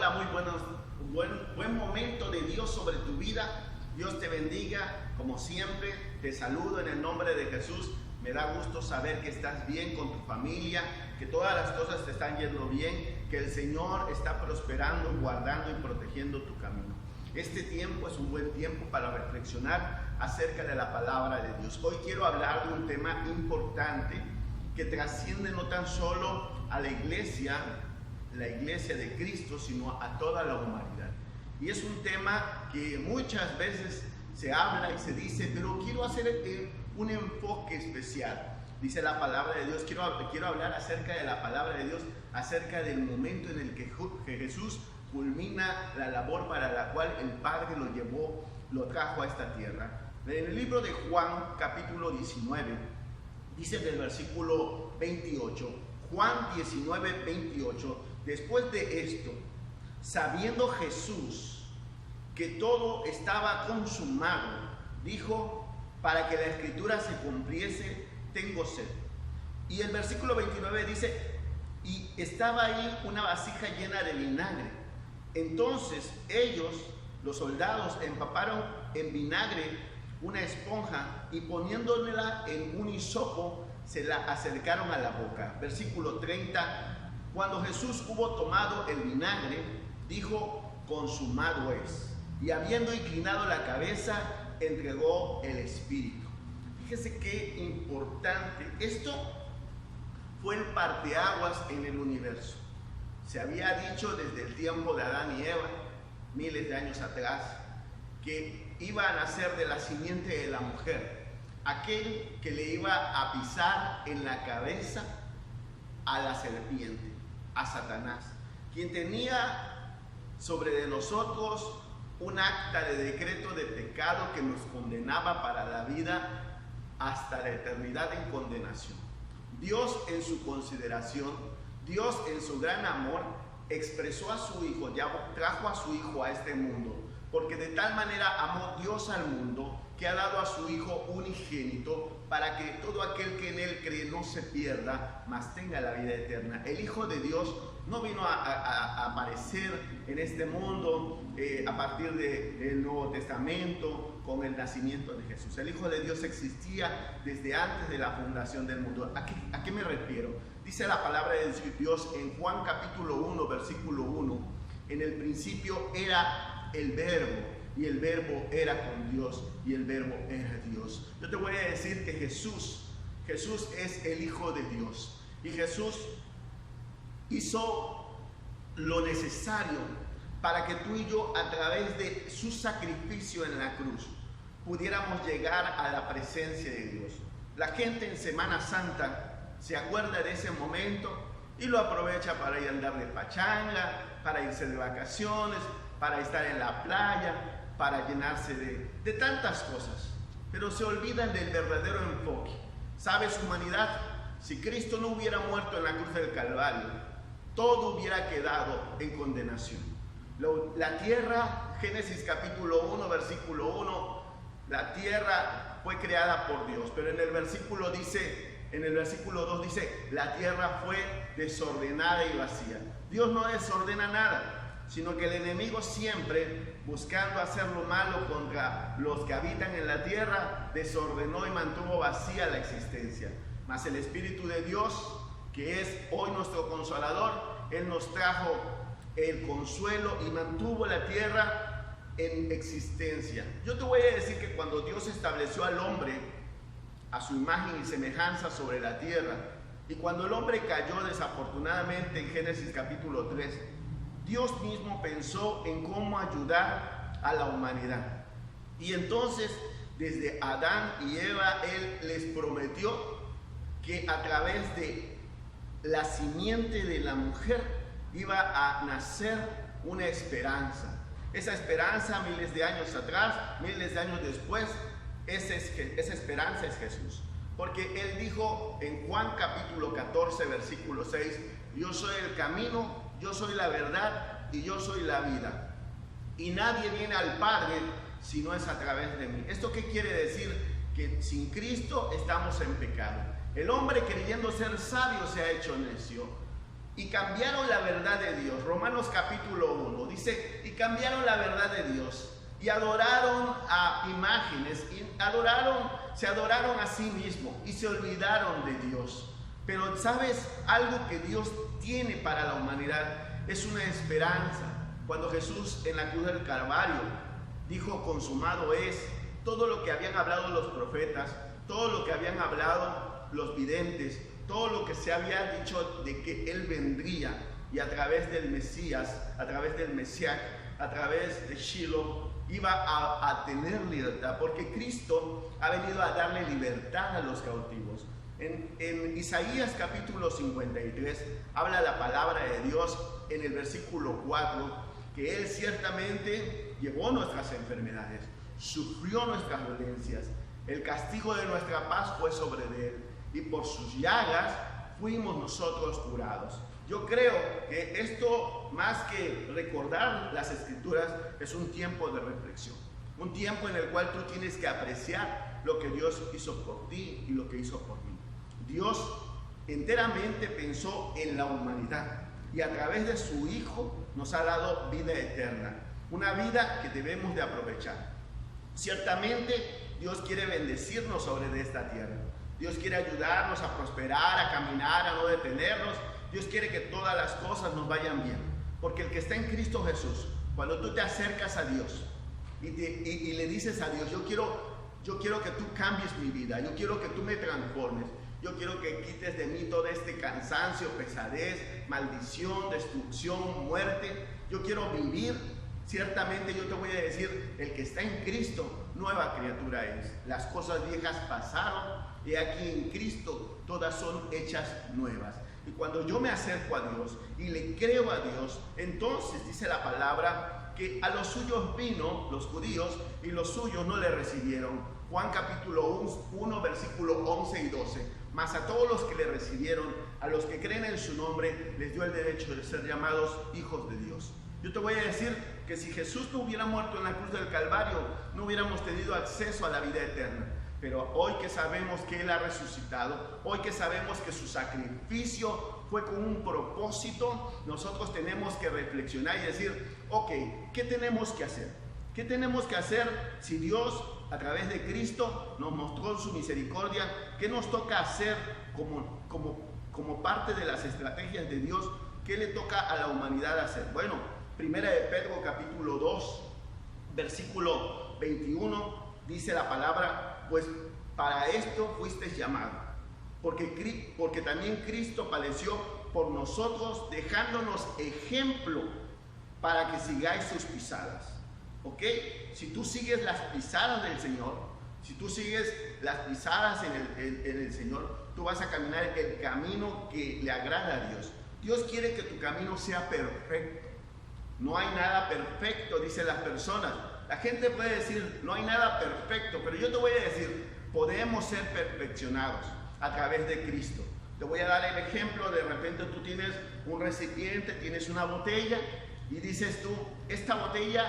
Hola, muy buen momento de Dios sobre tu vida. Dios te bendiga, como siempre. Te saludo en el nombre de Jesús. Me da gusto saber que estás bien con tu familia, que todas las cosas te están yendo bien, que el Señor está prosperando, guardando y protegiendo tu camino. Este tiempo es un buen tiempo para reflexionar acerca de la palabra de Dios. Hoy quiero hablar de un tema importante que trasciende no tan solo a la iglesia de Cristo, sino a toda la humanidad. Y es un tema que muchas veces se habla y se dice, pero quiero hacer un enfoque especial. Dice la palabra de Dios, quiero hablar acerca de la palabra de Dios, acerca del momento en el que Jesús culmina la labor para la cual el Padre lo trajo a esta tierra. En el libro de Juan, capítulo 19, dice en el versículo 28, Juan 19, 28, después de esto, sabiendo Jesús que todo estaba consumado, dijo, para que la escritura se cumpliese, tengo sed. Y el versículo 29 dice, y estaba ahí una vasija llena de vinagre. Entonces ellos, los soldados, empaparon en vinagre una esponja y poniéndola en un hisopo, se la acercaron a la boca. Versículo 30, cuando Jesús hubo tomado el vinagre, dijo, consumado es. Y habiendo inclinado la cabeza, entregó el espíritu. Fíjese qué importante. Esto fue el parteaguas en el universo. Se había dicho desde el tiempo de Adán y Eva, miles de años atrás, que iba a nacer de la simiente de la mujer, aquel que le iba a pisar en la cabeza a la serpiente, a Satanás, quien tenía sobre de nosotros un acta de decreto de pecado que nos condenaba para la vida hasta la eternidad en condenación. Dios en su consideración, Dios en su gran amor, expresó a su Hijo, ya trajo a su Hijo a este mundo, porque de tal manera amó Dios al mundo, que ha dado a su Hijo unigénito, para que todo aquel que en Él cree no se pierda, mas tenga la vida eterna. El Hijo de Dios no vino a aparecer en este mundo a partir del Nuevo Testamento, con el nacimiento de Jesús. El Hijo de Dios existía desde antes de la fundación del mundo. ¿A qué me refiero? Dice la palabra de Dios en Juan capítulo 1, versículo 1, en el principio era el Verbo, y el Verbo era con Dios, y el Verbo era Dios. Yo te voy a decir que Jesús es el Hijo de Dios, y Jesús hizo lo necesario para que tú y yo, a través de su sacrificio en la cruz, pudiéramos llegar a la presencia de Dios. La gente en Semana Santa se acuerda de ese momento y lo aprovecha para ir a andar de pachanga, para irse de vacaciones, para estar en la playa, para llenarse de tantas cosas, pero se olvidan del verdadero enfoque. ¿Sabes, humanidad? Si Cristo no hubiera muerto en la cruz del Calvario, todo hubiera quedado en condenación. La tierra, Génesis capítulo 1, versículo 1, la tierra fue creada por Dios, pero en el versículo 2 dice, la tierra fue desordenada y vacía. Dios no desordena nada, sino que el enemigo siempre, buscando hacer lo malo contra los que habitan en la tierra, desordenó y mantuvo vacía la existencia. Mas el Espíritu de Dios, que es hoy nuestro Consolador, Él nos trajo el consuelo y mantuvo la tierra en existencia. Yo te voy a decir que cuando Dios estableció al hombre a su imagen y semejanza sobre la tierra, y cuando el hombre cayó desafortunadamente en Génesis capítulo 3, Dios mismo pensó en cómo ayudar a la humanidad. Y entonces, desde Adán y Eva, Él les prometió que a través de la simiente de la mujer iba a nacer una esperanza. Esa esperanza, miles de años atrás, miles de años después, esa esperanza es Jesús. Porque Él dijo en Juan capítulo 14, versículo 6, yo soy el camino, yo soy la verdad y yo soy la vida. Y nadie viene al Padre si no es a través de mí. ¿Esto qué quiere decir? Que sin Cristo estamos en pecado. El hombre, creyendo ser sabio, se ha hecho necio. y cambiaron la verdad de Dios. Romanos capítulo 1 dice, y cambiaron la verdad de Dios y adoraron a imágenes, y se adoraron a sí mismos y se olvidaron de Dios. Pero ¿sabes algo que Dios tiene para la humanidad? Es una esperanza. Cuando Jesús en la cruz del Calvario dijo, consumado es, todo lo que habían hablado los profetas, todo lo que habían hablado los videntes, todo lo que se había dicho de que Él vendría, y a través del Mesías, a través del Mesías, a través de Shiloh, iba a tener libertad, porque Cristo ha venido a darle libertad a los cautivos. En Isaías capítulo 53 habla la palabra de Dios en el versículo 4, que Él ciertamente llevó nuestras enfermedades, sufrió nuestras dolencias, el castigo de nuestra paz fue sobre Él, y por sus llagas fuimos nosotros curados. Yo creo que esto, más que recordar las Escrituras, es un tiempo de reflexión, un tiempo en el cual tú tienes que apreciar lo que Dios hizo por ti y lo que hizo por mí. Dios enteramente pensó en la humanidad y a través de su Hijo nos ha dado vida eterna, una vida que debemos de aprovechar. Ciertamente Dios quiere bendecirnos sobre de esta tierra. Dios quiere ayudarnos a prosperar, a caminar, a no detenernos. Dios quiere que todas las cosas nos vayan bien, porque el que está en Cristo Jesús, cuando tú te acercas a Dios y le dices a Dios, yo quiero que tú cambies mi vida, yo quiero que tú me transformes, yo quiero que quites de mí todo este cansancio, pesadez, maldición, destrucción, muerte, yo quiero vivir. Ciertamente yo te voy a decir, el que está en Cristo, nueva criatura es. Las cosas viejas pasaron y aquí en Cristo todas son hechas nuevas. Y cuando yo me acerco a Dios y le creo a Dios, entonces dice la palabra que a los suyos vino, los judíos, y los suyos no le recibieron. Juan capítulo 1, versículo 11 y 12. Mas a todos los que le recibieron, a los que creen en su nombre, les dio el derecho de ser llamados hijos de Dios. Yo te voy a decir que si Jesús no hubiera muerto en la cruz del Calvario, no hubiéramos tenido acceso a la vida eterna. Pero hoy que sabemos que Él ha resucitado, hoy que sabemos que su sacrificio fue con un propósito, nosotros tenemos que reflexionar y decir, ok, ¿qué tenemos que hacer? ¿Qué tenemos que hacer si Dios, a través de Cristo, nos mostró su misericordia? ¿Qué nos toca hacer como parte de las estrategias de Dios? ¿Qué le toca a la humanidad hacer? Bueno, Primera de Pedro capítulo 2, versículo 21, dice la palabra, pues para esto fuisteis llamados, porque también Cristo padeció por nosotros, dejándonos ejemplo para que sigáis sus pisadas. ¿Ok? Si tú sigues las pisadas del Señor, si tú sigues las pisadas en el Señor, tú vas a caminar el camino que le agrada a Dios. Dios quiere que tu camino sea perfecto. No hay nada perfecto, dicen las personas. La gente puede decir, no hay nada perfecto, pero yo te voy a decir, podemos ser perfeccionados a través de Cristo. Te voy a dar el ejemplo, de repente tú tienes un recipiente, tienes una botella y dices tú, esta botella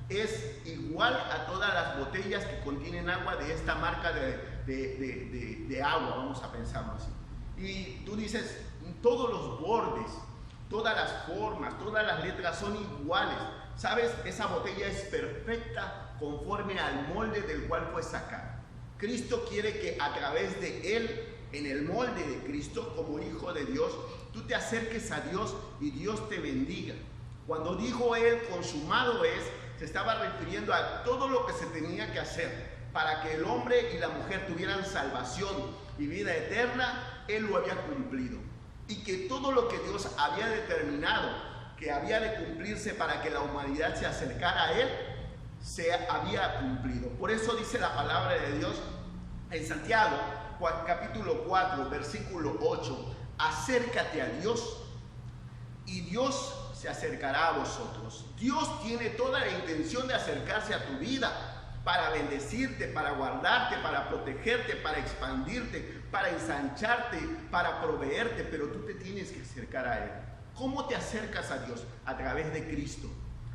es igual a todas las botellas que contienen agua de esta marca de agua, vamos a pensarlo así. Y tú dices, todos los bordes, todas las formas, todas las letras son iguales. ¿Sabes? Esa botella es perfecta conforme al molde del cual fue sacada. Cristo quiere que a través de Él, en el molde de Cristo, como hijo de Dios, tú te acerques a Dios y Dios te bendiga. Cuando dijo Él, consumado es, se estaba refiriendo a todo lo que se tenía que hacer para que el hombre y la mujer tuvieran salvación y vida eterna. Él lo había cumplido. Y que todo lo que Dios había determinado que había de cumplirse para que la humanidad se acercara a Él, se había cumplido. Por eso dice la palabra de Dios en Santiago, capítulo 4, versículo 8, acércate a Dios y Dios se acercará a vosotros. Dios tiene toda la intención de acercarse a tu vida para bendecirte, para guardarte, para protegerte, para expandirte, para ensancharte, para proveerte, pero tú te tienes que acercar a Él. ¿Cómo te acercas a Dios? A través de Cristo.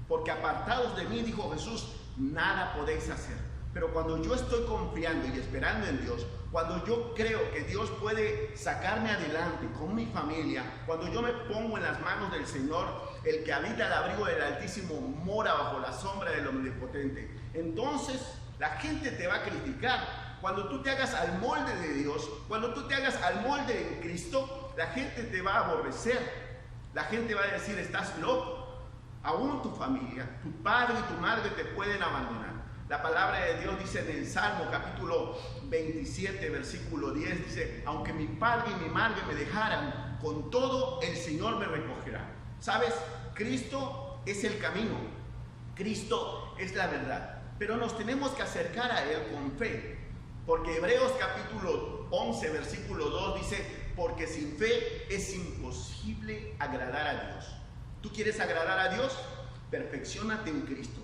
Porque apartados de mí, dijo Jesús, nada podéis hacer. Pero cuando yo estoy confiando y esperando en Dios, cuando yo creo que Dios puede sacarme adelante con mi familia, cuando yo me pongo en las manos del Señor, el que habita el abrigo del Altísimo mora bajo la sombra del Omnipotente, entonces la gente te va a criticar. Cuando tú te hagas al molde de Dios, cuando tú te hagas al molde de Cristo, la gente te va a aborrecer. La gente va a decir, estás loco. Aún tu familia, tu padre y tu madre te pueden abandonar. La palabra de Dios dice en el Salmo capítulo 27, versículo 10, dice, aunque mi padre y mi madre me dejaran, con todo el Señor me recogerá. ¿Sabes? Cristo es el camino. Cristo es la verdad. Pero nos tenemos que acercar a Él con fe. Porque Hebreos capítulo 11, versículo 2 dice, porque sin fe es imposible agradar a Dios. ¿Tú quieres agradar a Dios? Perfecciónate en Cristo.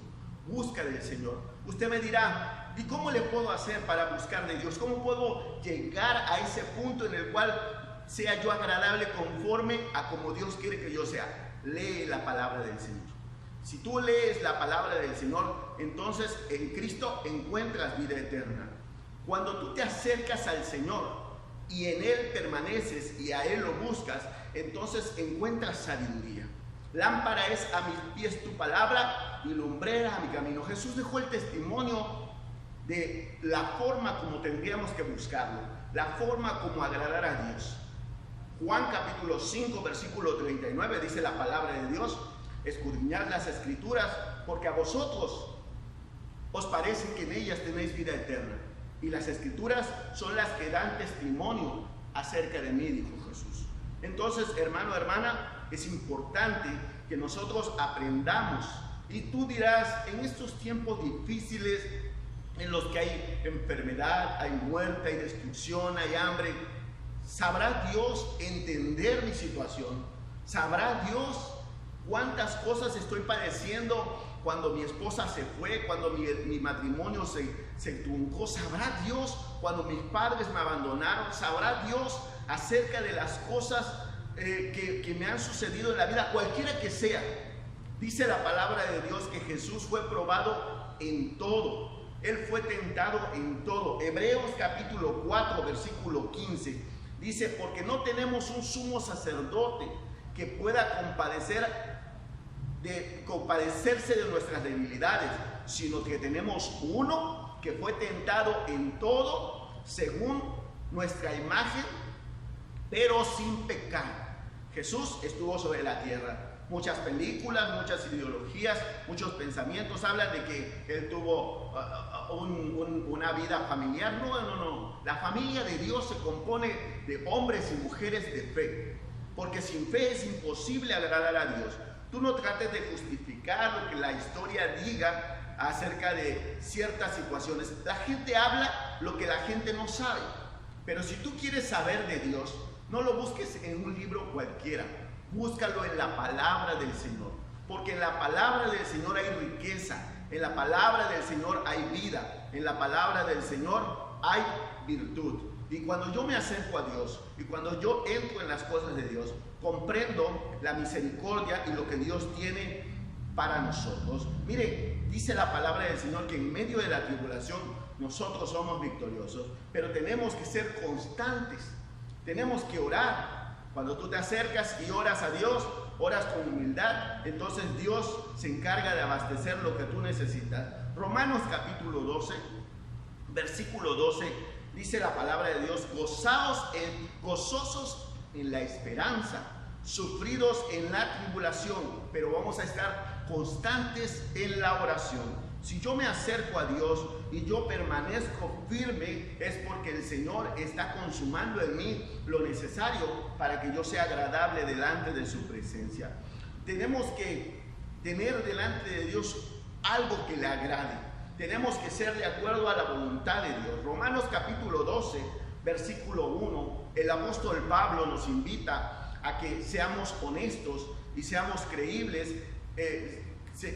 Busca del Señor. Usted me dirá, ¿y cómo le puedo hacer para buscar de Dios? ¿Cómo puedo llegar a ese punto en el cual sea yo agradable conforme a como Dios quiere que yo sea? Lee la palabra del Señor. Si tú lees la palabra del Señor, entonces en Cristo encuentras vida eterna. Cuando tú te acercas al Señor y en Él permaneces y a Él lo buscas, entonces encuentras sabiduría. Lámpara es a mis pies tu palabra y lumbrera a mi camino. Jesús dejó el testimonio de la forma como tendríamos que buscarlo, la forma como agradar a Dios. Juan capítulo 5, versículo 39 dice la palabra de Dios, escudriñad las escrituras, porque a vosotros os parece que en ellas tenéis vida eterna. Y las escrituras son las que dan testimonio acerca de mí, dijo Jesús. Entonces, hermano, hermana, es importante que nosotros aprendamos. Y tú dirás, en estos tiempos difíciles, en los que hay enfermedad, hay muerte, hay destrucción, hay hambre, ¿sabrá Dios entender mi situación? ¿Sabrá Dios cuántas cosas estoy padeciendo cuando mi esposa se fue, cuando mi matrimonio se truncó? ¿Sabrá Dios cuando mis padres me abandonaron? ¿Sabrá Dios acerca de las cosas que me han sucedido en la vida, cualquiera que sea? Dice la palabra de Dios que Jesús fue probado en todo. Él fue tentado en todo. Hebreos capítulo 4, versículo 15. Dice, porque no tenemos un sumo sacerdote que pueda compadecerse de nuestras debilidades, sino que tenemos uno que fue tentado en todo según nuestra imagen, pero sin pecado. Jesús estuvo sobre la tierra. Muchas películas, muchas ideologías, muchos pensamientos hablan de que Él tuvo una vida familiar. No. La familia de Dios se compone de hombres y mujeres de fe. Porque sin fe es imposible agradar a Dios. Tú no trates de justificar lo que la historia diga acerca de ciertas situaciones. La gente habla lo que la gente no sabe. Pero si tú quieres saber de Dios, no lo busques en un libro cualquiera. Búscalo en la palabra del Señor. Porque en la palabra del Señor hay riqueza. En la palabra del Señor hay vida. En la palabra del Señor hay virtud. Y cuando yo me acerco a Dios y cuando yo entro en las cosas de Dios, comprendo la misericordia y lo que Dios tiene para nosotros. Mire, dice la palabra del Señor que en medio de la tribulación nosotros somos victoriosos, pero tenemos que ser constantes, tenemos que orar. Cuando tú te acercas y oras a Dios, oras con humildad, entonces Dios se encarga de abastecer lo que tú necesitas. Romanos capítulo 12, versículo 12, dice la palabra de Dios, gozosos en la esperanza, sufridos en la tribulación, pero vamos a estar constantes en la oración. Si yo me acerco a Dios y yo permanezco firme, es porque el Señor está consumando en mí lo necesario para que yo sea agradable delante de su presencia. Tenemos que tener delante de Dios algo que le agrade. Tenemos que ser de acuerdo a la voluntad de Dios. Romanos capítulo 12, versículo 1, el apóstol Pablo nos invita a que seamos honestos y seamos creíbles,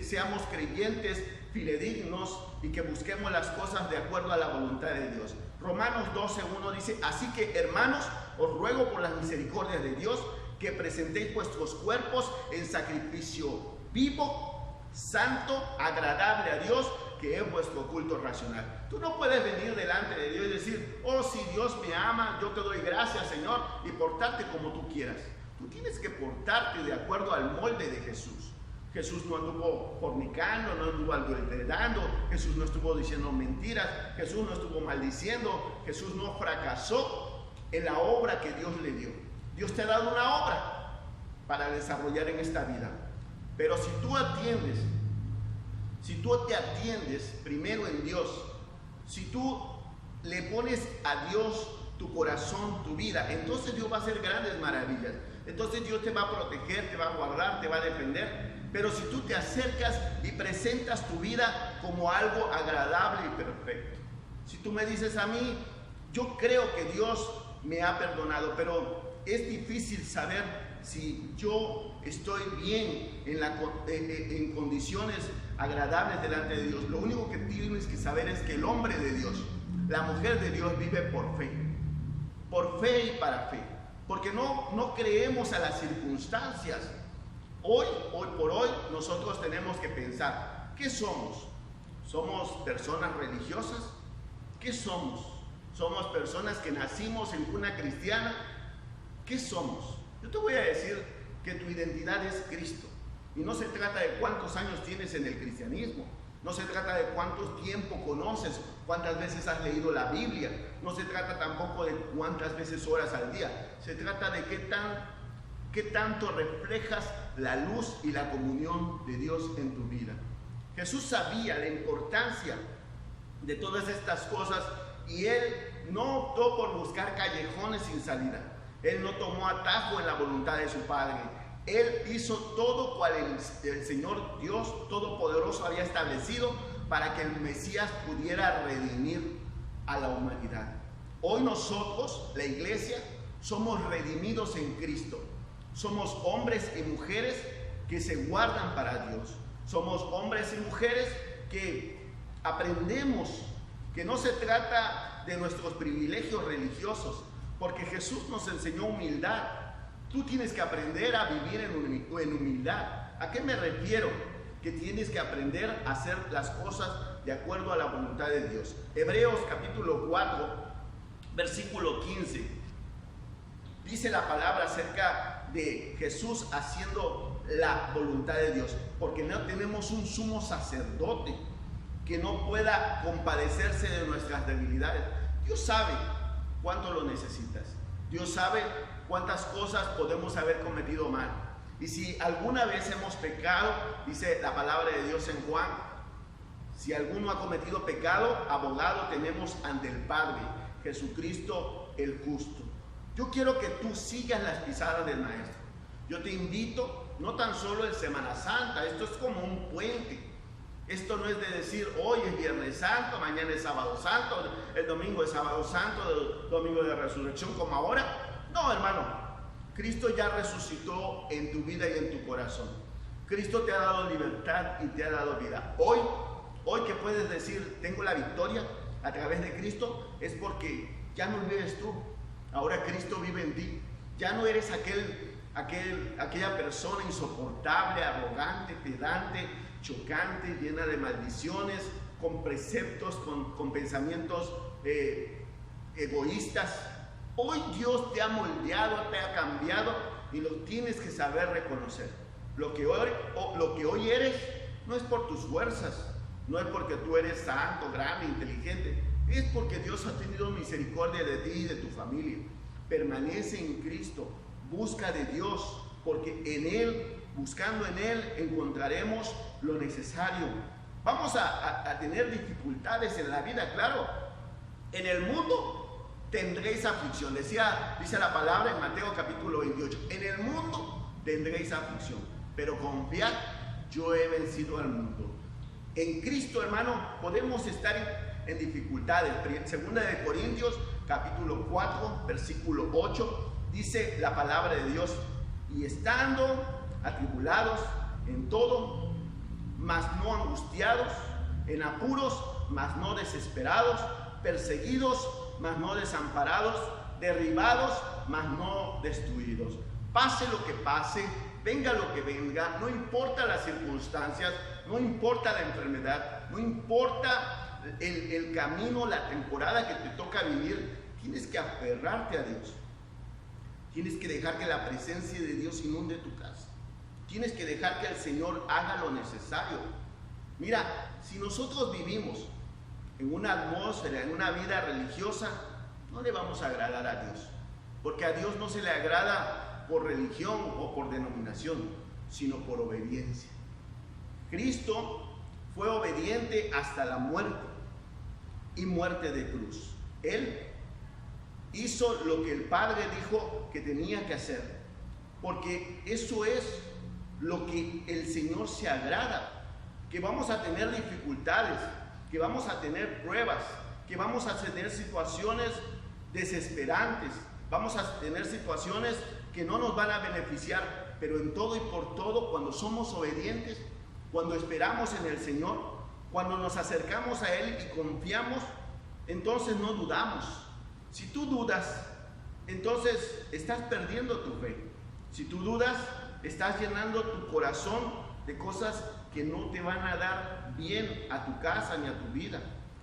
seamos creyentes, fidedignos y que busquemos las cosas de acuerdo a la voluntad de Dios. Romanos 12:1 dice, así que hermanos, os ruego por las misericordias de Dios que presentéis vuestros cuerpos en sacrificio vivo, santo, agradable a Dios, que es vuestro culto racional. Tú no puedes venir delante de Dios y decir, oh, si Dios me ama, yo te doy gracias, Señor, y portarte como tú quieras. Tú tienes que portarte de acuerdo al molde de Jesús. Jesús no anduvo fornicando, no anduvo adulterando, Jesús no estuvo diciendo mentiras, Jesús no estuvo maldiciendo, Jesús no fracasó en la obra que Dios le dio. Dios te ha dado una obra para desarrollar en esta vida. Pero si tú te atiendes primero en Dios, si tú le pones a Dios tu corazón, tu vida, entonces Dios va a hacer grandes maravillas. Entonces Dios te va a proteger, te va a guardar, te va a defender. Pero si tú te acercas y presentas tu vida como algo agradable y perfecto, si tú me dices a mí, yo creo que Dios me ha perdonado, pero es difícil saber si yo estoy bien en condiciones agradables delante de Dios. Lo único que tienes que saber es que el hombre de Dios, la mujer de Dios, vive por fe y para fe, porque no creemos a las circunstancias. Hoy por hoy, nosotros tenemos que pensar, ¿qué somos? ¿Somos personas religiosas? ¿Qué somos? ¿Somos personas que nacimos en cuna cristiana? ¿Qué somos? Yo te voy a decir que tu identidad es Cristo. Y no se trata de cuántos años tienes en el cristianismo. No se trata de cuánto tiempo conoces, cuántas veces has leído la Biblia. No se trata tampoco de cuántas veces oras al día. Se trata de qué tanto reflejas la luz y la comunión de Dios en tu vida. Jesús sabía la importancia de todas estas cosas y Él no optó por buscar callejones sin salida. Él no tomó atajo en la voluntad de su Padre. Él hizo todo cual el Señor Dios Todopoderoso había establecido para que el Mesías pudiera redimir a la humanidad. Hoy nosotros, la iglesia, somos redimidos en Cristo. Somos hombres y mujeres que se guardan para Dios. Somos hombres y mujeres que aprendemos que no se trata de nuestros privilegios religiosos, porque Jesús nos enseñó humildad. Tú tienes que aprender a vivir en humildad. ¿A qué me refiero? Que tienes que aprender a hacer las cosas de acuerdo a la voluntad de Dios. Hebreos capítulo 4, versículo 15. Dice la palabra acerca de Jesús haciendo la voluntad de Dios, porque no tenemos un sumo sacerdote que no pueda compadecerse de nuestras debilidades. Dios sabe cuánto lo necesitas. Dios sabe cuántas cosas podemos haber cometido mal. Y si alguna vez hemos pecado, dice la palabra de Dios en Juan, si alguno ha cometido pecado, abogado tenemos ante el Padre, Jesucristo el justo. Yo quiero que tú sigas las pisadas del Maestro. Yo te invito, no tan solo en Semana Santa, esto es como un puente. Esto no es de decir, hoy es Viernes Santo, mañana es Sábado Santo, el domingo es Sábado Santo, el domingo de Resurrección como ahora. No, hermano, Cristo ya resucitó en tu vida y en tu corazón. Cristo te ha dado libertad y te ha dado vida. Hoy que puedes decir, tengo la victoria a través de Cristo, es porque ya no vives tú. Ahora Cristo vive en ti. Ya no eres aquella persona insoportable, arrogante, pedante, chocante, llena de maldiciones, con preceptos, con pensamientos egoístas. Hoy Dios te ha moldeado, te ha cambiado y lo tienes que saber reconocer. Lo que hoy eres no es por tus fuerzas, no es porque tú eres santo, grande, inteligente. Es porque Dios ha tenido misericordia de ti y de tu familia. Permanece en Cristo, busca de Dios, porque en Él, buscando en Él, encontraremos lo necesario. Vamos a tener dificultades en la vida, claro. En el mundo tendréis aflicción. Dice la palabra en Mateo capítulo 28. En el mundo tendréis aflicción, pero confiad, yo he vencido al mundo. En Cristo, hermano, podemos estar en dificultades. Segunda de Corintios capítulo 4 versículo 8 dice la palabra de Dios: y estando atribulados en todo, mas no angustiados, en apuros, mas no desesperados, perseguidos, mas no desamparados, derribados, mas no destruidos. Pase lo que pase, venga lo que venga, no importa las circunstancias, no importa la enfermedad, no importa el camino, la temporada que te toca vivir, tienes que aferrarte a Dios. Tienes que dejar que la presencia de Dios inunde tu casa. Tienes que dejar que el Señor haga lo necesario. Mira, si nosotros vivimos en una atmósfera, en una vida religiosa, no le vamos a agradar a Dios. Porque a Dios no se le agrada por religión o por denominación, sino por obediencia. Cristo fue obediente hasta la muerte y muerte de cruz. Él hizo lo que el Padre dijo que tenía que hacer, porque eso es lo que el Señor se agrada. Que vamos a tener dificultades, que vamos a tener pruebas, que vamos a tener situaciones desesperantes, vamos a tener situaciones que no nos van a beneficiar, pero en todo y por todo, cuando somos obedientes, cuando esperamos en el Señor, cuando nos acercamos a Él y confiamos, entonces no dudamos. Si tú dudas, entonces estás perdiendo tu fe. Si tú dudas, estás llenando tu corazón de cosas que no te van a dar bien a tu casa ni a tu vida.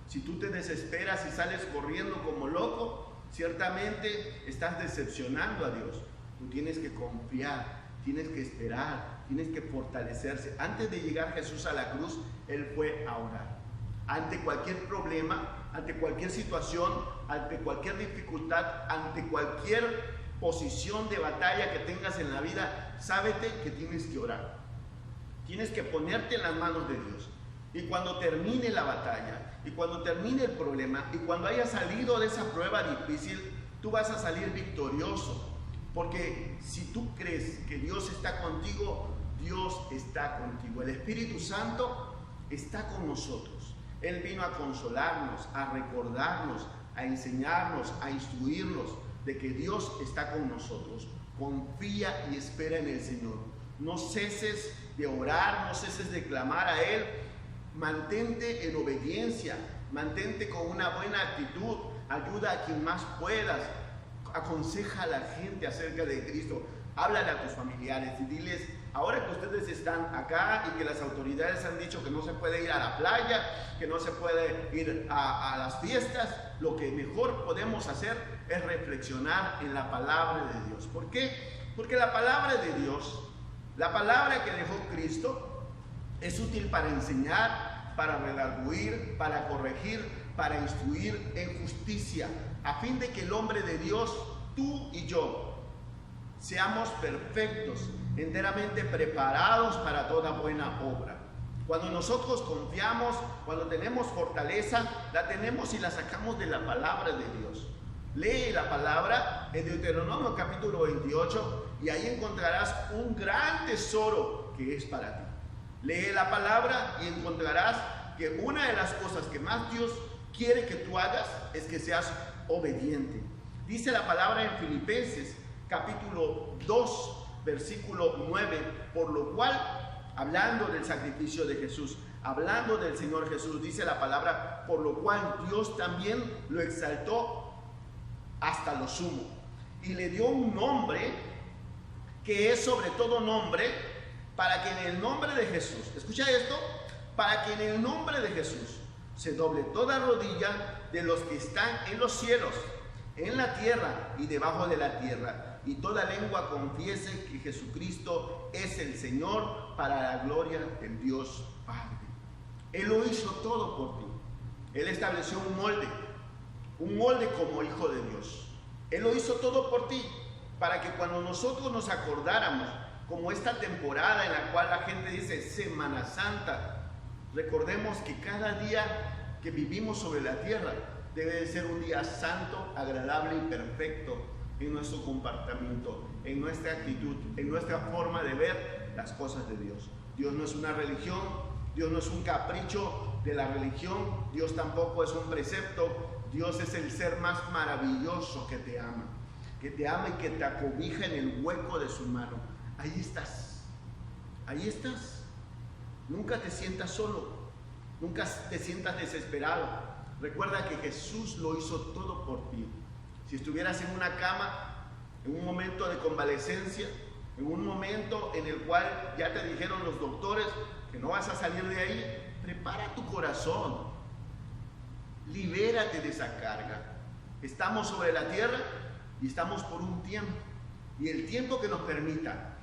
Si tú te desesperas y sales corriendo como loco, ciertamente estás decepcionando a Dios. Tú tienes que confiar, tienes que esperar, tienes que fortalecerse. Antes de llegar Jesús a la cruz, Él fue a orar. Ante cualquier problema, ante cualquier situación, ante cualquier dificultad, ante cualquier posición de batalla que tengas en la vida, sábete que tienes que orar. Tienes que ponerte en las manos de Dios. Y cuando termine la batalla, y cuando termine el problema, y cuando hayas salido de esa prueba difícil, tú vas a salir victorioso. Porque si tú crees que Dios está contigo, Dios está contigo. El Espíritu Santo está con nosotros. Él vino a consolarnos, a recordarnos, a enseñarnos, a instruirnos de que Dios está con nosotros. Confía y espera en el Señor. No ceses de orar, no ceses de clamar a Él. Mantente en obediencia, mantente con una buena actitud, ayuda a quien más puedas, aconseja a la gente acerca de Cristo, háblale a tus familiares y diles, ahora que ustedes están acá y que las autoridades han dicho que no se puede ir a la playa, que no se puede ir a las fiestas, lo que mejor podemos hacer es reflexionar en la palabra de Dios. ¿Por qué? Porque la palabra de Dios, la palabra que dejó Cristo, es útil para enseñar, para redarguir, para corregir, para instruir en justicia, a fin de que el hombre de Dios, tú y yo, seamos perfectos, enteramente preparados para toda buena obra. Cuando nosotros confiamos, cuando tenemos fortaleza, la tenemos y la sacamos de la palabra de Dios. Lee la palabra en Deuteronomio capítulo 28 y ahí encontrarás un gran tesoro que es para ti. Lee la palabra y encontrarás que una de las cosas que más Dios quiere que tú hagas es que seas obediente. Dice la palabra en Filipenses capítulo 2 versículo 9, por lo cual, hablando del sacrificio de Jesús, hablando del Señor Jesús, dice la palabra, por lo cual Dios también lo exaltó hasta lo sumo y le dio un nombre que es sobre todo nombre, para que en el nombre de Jesús, escucha esto, para que en el nombre de Jesús se doble toda rodilla de los que están en los cielos, en la tierra y debajo de la tierra, y toda lengua confiese que Jesucristo es el Señor, para la gloria del Dios Padre. Él lo hizo todo por ti. Él estableció un molde como hijo de Dios. Él lo hizo todo por ti, para que cuando nosotros nos acordáramos, como esta temporada en la cual la gente dice Semana Santa, recordemos que cada día que vivimos sobre la tierra debe de ser un día santo, agradable y perfecto en nuestro comportamiento, en nuestra actitud, en nuestra forma de ver las cosas de Dios. Dios no es una religión, Dios no es un capricho de la religión, Dios tampoco es un precepto. Dios es el ser más maravilloso que te ama y que te acobija en el hueco de su mano. Ahí estás, ahí estás. Nunca te sientas solo, nunca te sientas desesperado. Recuerda que Jesús lo hizo todo por ti. Si estuvieras en una cama, en un momento de convalecencia, en un momento en el cual ya te dijeron los doctores que no vas a salir de ahí, prepara tu corazón, libérate de esa carga. Estamos sobre la tierra y estamos por un tiempo, y el tiempo que nos permita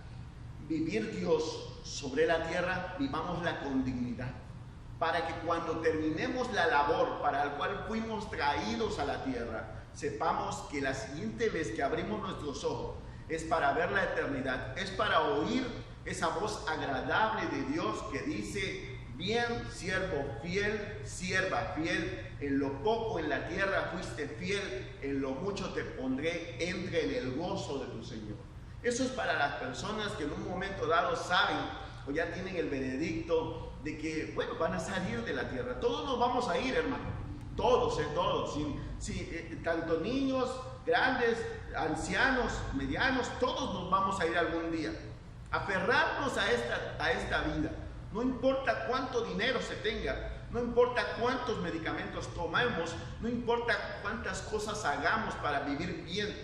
vivir Dios sobre la tierra, vivámosla con dignidad, para que cuando terminemos la labor para la cual fuimos traídos a la tierra, sepamos que la siguiente vez que abrimos nuestros ojos es para ver la eternidad, es para oír esa voz agradable de Dios que dice: bien, siervo fiel, sierva fiel, en lo poco en la tierra fuiste fiel, en lo mucho te pondré, entre en el gozo de tu Señor. Eso es para las personas que en un momento dado saben o ya tienen el veredicto de que, bueno, van a salir de la tierra. Todos nos vamos a ir, hermano. Todos, todos. Tanto niños, grandes, ancianos, medianos, todos nos vamos a ir algún día. Aferrarnos a esta vida. No importa cuánto dinero se tenga, no importa cuántos medicamentos tomemos, no importa cuántas cosas hagamos para vivir bien.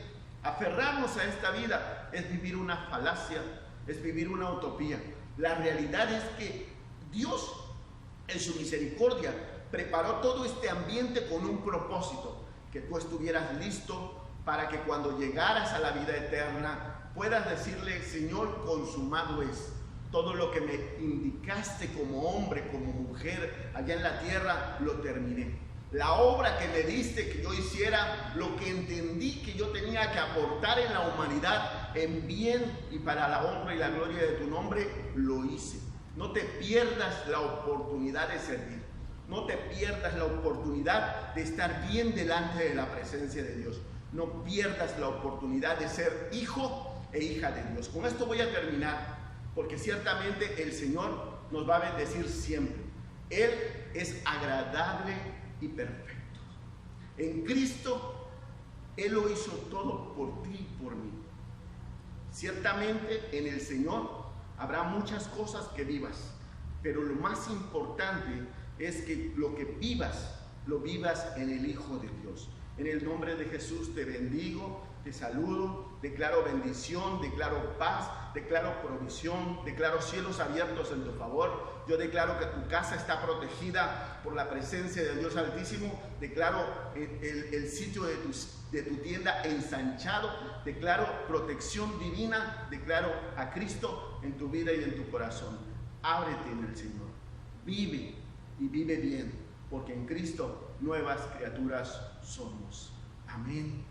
Aferrarnos a esta vida es vivir una falacia, es vivir una utopía. La realidad es que Dios, en su misericordia, preparó todo este ambiente con un propósito, que tú estuvieras listo para que cuando llegaras a la vida eterna puedas decirle: Señor, consumado es. Todo lo que me indicaste como hombre, como mujer, allá en la tierra, lo terminé. La obra que me diste que yo hiciera, lo que entendí que yo tenía que aportar en la humanidad, en bien y para la honra y la gloria de tu nombre, lo hice. No te pierdas la oportunidad de servir. No te pierdas la oportunidad de estar bien delante de la presencia de Dios. No pierdas la oportunidad de ser hijo e hija de Dios. Con esto voy a terminar, porque ciertamente el Señor nos va a bendecir siempre. Él es agradable y perfecto. En Cristo, Él lo hizo todo por ti y por mí. Ciertamente en el Señor habrá muchas cosas que vivas, pero lo más importante es que lo que vivas, lo vivas en el Hijo de Dios. En el nombre de Jesús te bendigo, te saludo, declaro bendición, declaro paz, declaro provisión, declaro cielos abiertos en tu favor. Yo declaro que tu casa está protegida por la presencia de Dios Altísimo. Declaro el sitio de tu tienda ensanchado. Declaro protección divina. Declaro a Cristo en tu vida y en tu corazón. Ábrete en el Señor. Vive y vive bien, porque en Cristo nuevas criaturas somos. Amén.